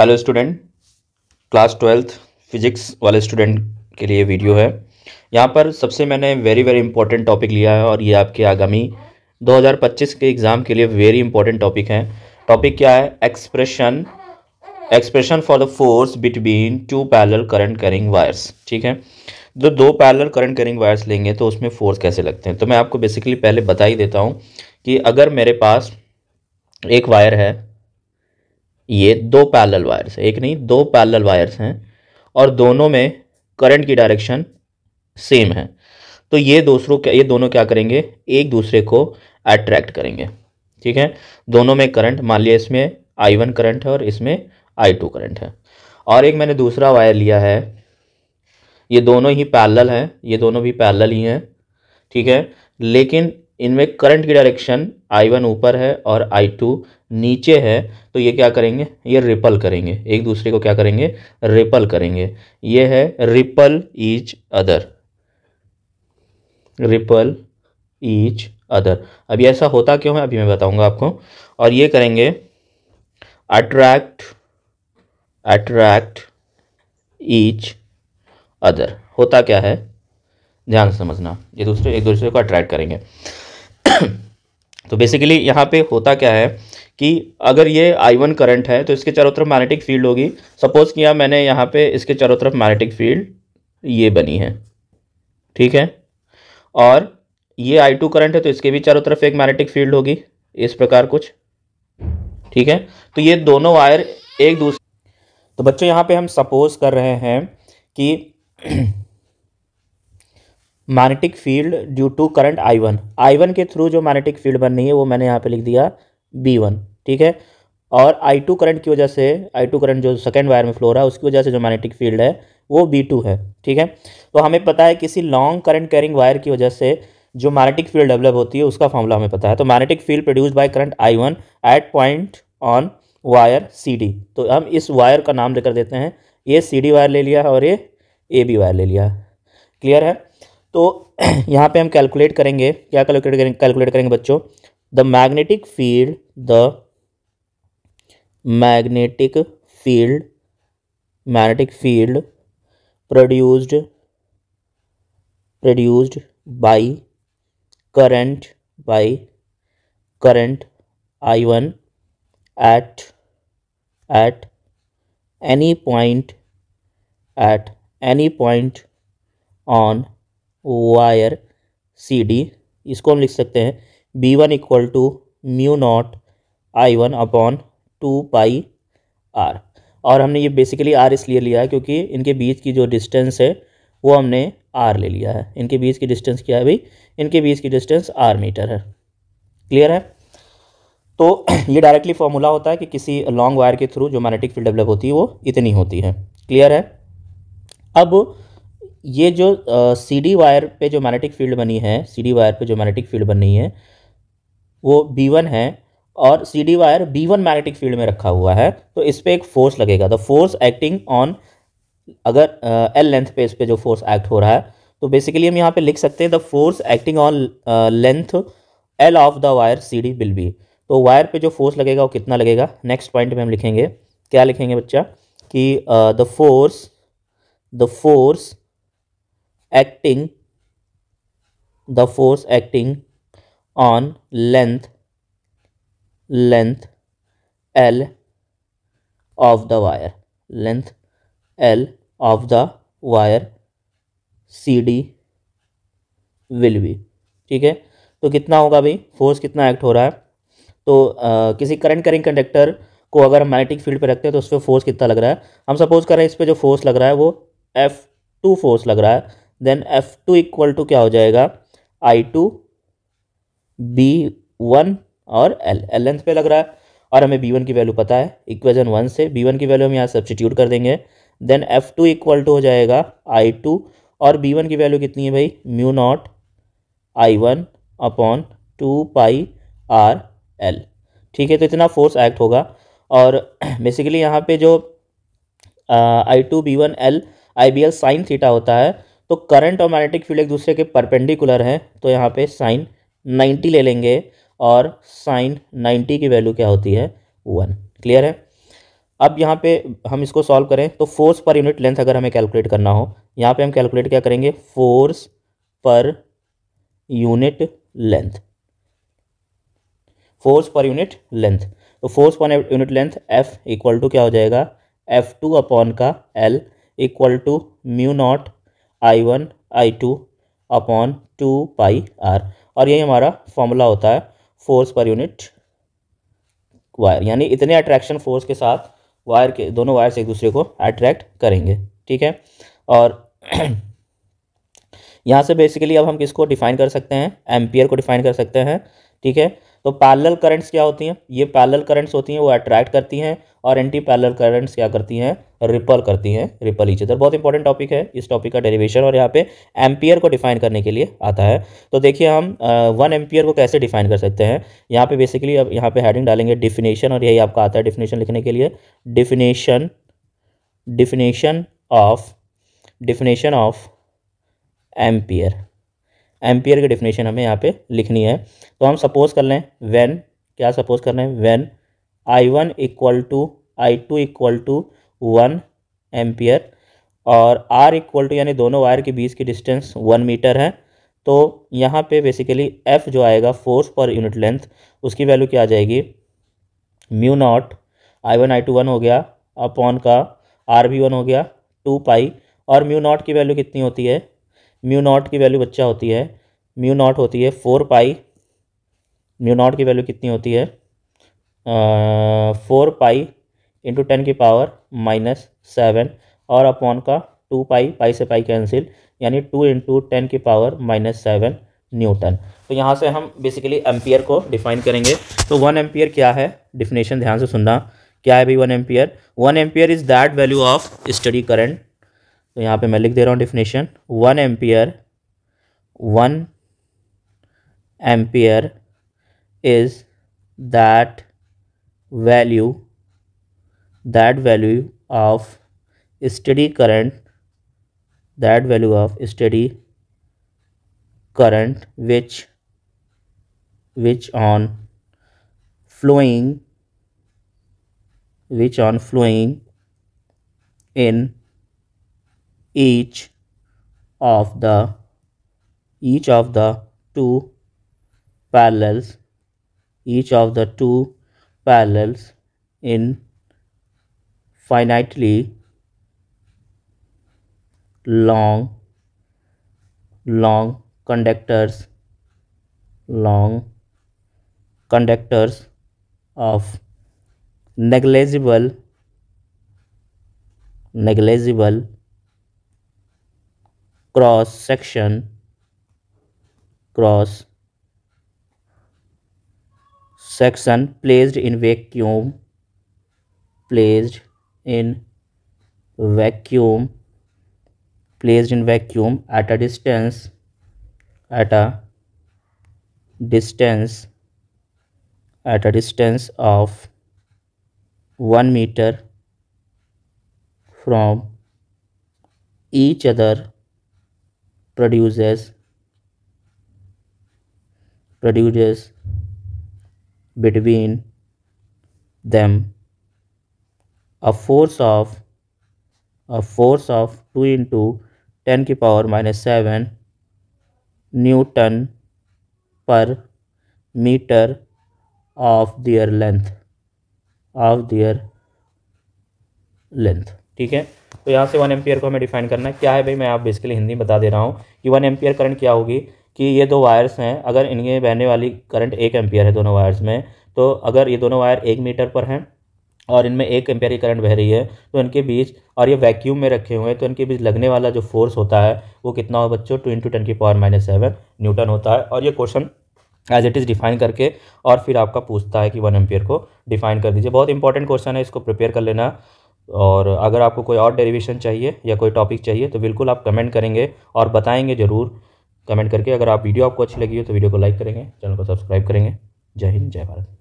Hello student, class 12th physics वाले student के लिए वीडियो है। यहाँ पर सबसे मैंने वेरी इंपॉर्टेंट टॉपिक लिया है और ये आपके आगामी 2025 के एग्ज़ाम के लिए वेरी इंपॉर्टेंट टॉपिक है। टॉपिक क्या है? Expression for the force between two parallel current carrying wires. ठीक है, जो दो पैरेलल करंट कैरिंग वायर्स लेंगे तो उसमें फोर्स कैसे लगते हैं। तो मैं आपको बेसिकली पहले बता ही देता हूँ कि अगर मेरे पास एक वायर है, ये दो पैरेलल वायर्स, एक नहीं दो पैरेलल वायर्स हैं और दोनों में करंट की डायरेक्शन सेम है, तो ये दोनों क्या करेंगे? एक दूसरे को अट्रैक्ट करेंगे। ठीक है, दोनों में करंट, मान लिया इसमें I1 करंट है और इसमें I2 करंट है। और एक मैंने दूसरा वायर लिया है, ये दोनों ही पैरेलल हैं, ये दोनों भी पैरेलल ही हैं। ठीक है, लेकिन इनमें करंट की डायरेक्शन I1 ऊपर है और I2 नीचे है, तो ये क्या करेंगे? ये रिपल करेंगे, एक दूसरे को क्या करेंगे? रिपल करेंगे। ये है ripple each other, ripple each other. अभी ऐसा होता क्यों है अभी मैं बताऊंगा आपको। और ये करेंगे अट्रैक्ट ईच अदर। होता क्या है, ध्यान से समझना, ये एक दूसरे को अट्रैक्ट करेंगे। तो बेसिकली यहाँ पे होता क्या है कि अगर ये I1 करंट है तो इसके चारों तरफ मैग्नेटिक फील्ड होगी। सपोज किया मैंने यहाँ पे इसके चारों तरफ मैग्नेटिक फील्ड ये बनी है। ठीक है, और ये I2 करंट है तो इसके भी चारों तरफ एक मैग्नेटिक फील्ड होगी, इस प्रकार कुछ। ठीक है, तो ये दोनों वायर एक दूसरे, तो बच्चों यहाँ पे हम सपोज कर रहे हैं कि magnetic field due to current I1 के थ्रू जो मैग्नेटिक फील्ड बन रही है वो मैंने यहाँ पे लिख दिया B1। ठीक है, और I2 करंट की वजह से, I2 करंट जो सेकेंड वायर में फ्लो रहा है उसकी वजह से जो मैग्नेटिक फील्ड है वो B2 है। ठीक है, तो हमें पता है किसी लॉन्ग करंट कैरिंग वायर की वजह से जो मैग्नेटिक फील्ड डेवलप होती है उसका फॉर्मूला हमें पता है। तो magnetic field produced by current I1 at point on wire CD। तो हम इस वायर का नाम लेकर देते हैं, ये CD वायर ले लिया है और ये AB वायर ले लिया है। क्लियर है? तो यहाँ पे हम कैलकुलेट करेंगे, क्या कैलकुलेट करेंगे बच्चों? The magnetic field produced by current I1 at any point on wire CD। इसको हम लिख सकते हैं B1 equal to mu naught I1 upon 2πr। और हमने ये बेसिकली R इसलिए लिया है क्योंकि इनके बीच की जो डिस्टेंस है वो हमने R ले लिया है। इनके बीच की डिस्टेंस क्या है भाई? इनके बीच की डिस्टेंस R मीटर है। क्लियर है? तो ये डायरेक्टली फॉर्मूला होता है कि किसी लॉन्ग वायर के थ्रू जो मैग्नेटिक फील्ड डेवलप होती है वो इतनी होती है। क्लियर है? अब ये जो CD वायर पे जो मैग्नेटिक फील्ड बनी है, CD वायर पे जो मैग्नेटिक फील्ड बनी है वो B1 है और CD wire B1 magnetic field में रखा हुआ है, तो इस पे एक फोर्स लगेगा। द फोर्स एक्टिंग ऑन, अगर L लेंथ पे इस पे जो फोर्स एक्ट हो रहा है तो बेसिकली हम यहाँ पे लिख सकते हैं the force acting on length L of the wire CD will be. तो वायर पे जो फोर्स लगेगा वो कितना लगेगा? नेक्स्ट पॉइंट में हम लिखेंगे, क्या लिखेंगे बच्चा? कि the force acting on length L of the wire CD will be. ठीक है, तो कितना होगा भाई? फोर्स कितना एक्ट हो रहा है? तो किसी करंट कैरिंग कंडक्टर को अगर हम मैग्नेटिक फील्ड पे रखते हैं तो उस पर फोर्स कितना लग रहा है? हम सपोज कर रहे हैं इस पर जो फोर्स लग रहा है वो F2 फोर्स लग रहा है। देन F2 इक्वल टू क्या हो जाएगा? I2 B1 और L लेंथ पे लग रहा है और हमें B1 की वैल्यू पता है, इक्वेशन 1 से B1 की वैल्यू हम यहाँ सब्स्टिट्यूट कर देंगे। देन F2 इक्वल टू हो जाएगा I2 और B1 की वैल्यू कितनी है भाई? Mu naught I1 upon 2πrL। ठीक है, तो इतना फोर्स एक्ट होगा। और बेसिकली यहाँ पे जो I2 B1 L IBL sine theta होता है, तो करंट और मैग्नेटिक फील्ड एक दूसरे के परपेंडिकुलर हैं, तो यहाँ पे साइन 90 ले लेंगे और साइन 90 की वैल्यू क्या होती है 1। क्लियर है। अब यहाँ पे हम इसको सॉल्व करें तो फोर्स पर यूनिट लेंथ अगर हमें कैलकुलेट करना हो, यहाँ पे हम कैलकुलेट क्या करेंगे, force per unit length, force per unit length. तो force per unit length F equal to क्या हो जाएगा, F2 अपॉन का L equal to mu naught I1 I2 upon 2πr, और यही हमारा फॉर्मूला होता है फोर्स पर यूनिट वायर, यानी इतने अट्रैक्शन फोर्स के साथ वायर के दोनों वायर्स एक दूसरे को अट्रैक्ट करेंगे। ठीक है, और यहाँ से बेसिकली अब हम किसको डिफाइन कर सकते हैं, एम्पियर को डिफाइन कर सकते हैं। ठीक है, तो पैरेलल करंट्स क्या होती हैं, ये पैरेलल करंट्स होती हैं, वो अट्रैक्ट करती हैं, और एंटी पैरेलल करंट्स क्या करती हैं, रिपल करती हैं, रिपल ईच अदर। बहुत इंपॉर्टेंट टॉपिक है इस टॉपिक का डेरिवेशन, और यहाँ पे एम्पियर को डिफाइन करने के लिए आता है। तो देखिए हम 1 एम्पियर को कैसे डिफाइन कर सकते हैं। यहाँ पे बेसिकली अब यहाँ पे हेडिंग डालेंगे डिफिनेशन, और यही आपका आता है डिफिनेशन लिखने के लिए, डिफिनेशन ऑफ एम्पियर, एम्पियर की डेफिनेशन हमें यहाँ पे लिखनी है। तो हम सपोज कर लें व्हेन, क्या सपोज कर रहे हैं, when I1 equal to I2 equal to 1 ampere, और R इक्वल टू, यानी दोनों वायर के बीच की डिस्टेंस 1 मीटर है। तो यहाँ पे बेसिकली F जो आएगा फोर्स पर यूनिट लेंथ, उसकी वैल्यू क्या आ जाएगी, म्यू नॉट I1 I2 1 हो गया अपॉन का R भी 1 हो गया 2π, और म्यू नॉट की वैल्यू कितनी होती है, म्यू नॉट की वैल्यू बच्चा होती है, म्यू नॉट होती है 4π, म्यू नॉट की वैल्यू कितनी होती है 4π इंटू 10 की पावर -7, और अपॉन का 2π, पाई से पाई कैंसिल, यानी 2 इंटू 10 की पावर -7 न्यूटन। तो यहाँ से हम बेसिकली एम्पियर को डिफाइन करेंगे। तो 1 एम्पियर क्या है, डिफिनेशन ध्यान से सुनना, क्या है भाई 1 ampere, 1 ampere is that value of study current. तो यहाँ पे मैं लिख दे रहा हूँ definition, 1 ampere is that value of study current, that value of study current which on flowing in each of the two parallels in finitely long conductors of negligible cross section placed in vacuum at a distance of 1 meter from each other produces between them a force of 2 into 10 की power -7 Newton पर metre of their length. ठीक है, तो यहाँ से 1 ampere को हमें define करना है। क्या है भाई, मैं आप बेसिकली हिंदी में बता दे रहा हूँ कि 1 एम्पियर करंट क्या होगी, कि ये दो वायर्स हैं, अगर इनमें बहने वाली करंट 1 एम्पियर है दोनों वायर्स में, तो अगर ये दोनों वायर 1 मीटर पर हैं और इनमें 1 एम्पियर की करंट बह रही है, तो इनके बीच, और ये वैक्यूम में रखे हुए हैं, तो इनके बीच लगने वाला जो फोर्स होता है वो कितना हो बच्चों, 2 इंटू 10 की पावर -7 न्यूटन होता है। और ये question as it is define करके और फिर आपका पूछता है कि 1 एम्पियर को डिफाइन कर दीजिए। बहुत इंपॉर्टेंट क्वेश्चन है, इसको प्रिपेयर कर लेना। और अगर आपको कोई और डेरिवेशन चाहिए या कोई टॉपिक चाहिए तो बिल्कुल आप कमेंट करेंगे और बताएंगे ज़रूर कमेंट करके। अगर आप वीडियो आपको अच्छी लगी हो तो वीडियो को लाइक करेंगे, चैनल को सब्सक्राइब करेंगे। जय हिंद, जय भारत।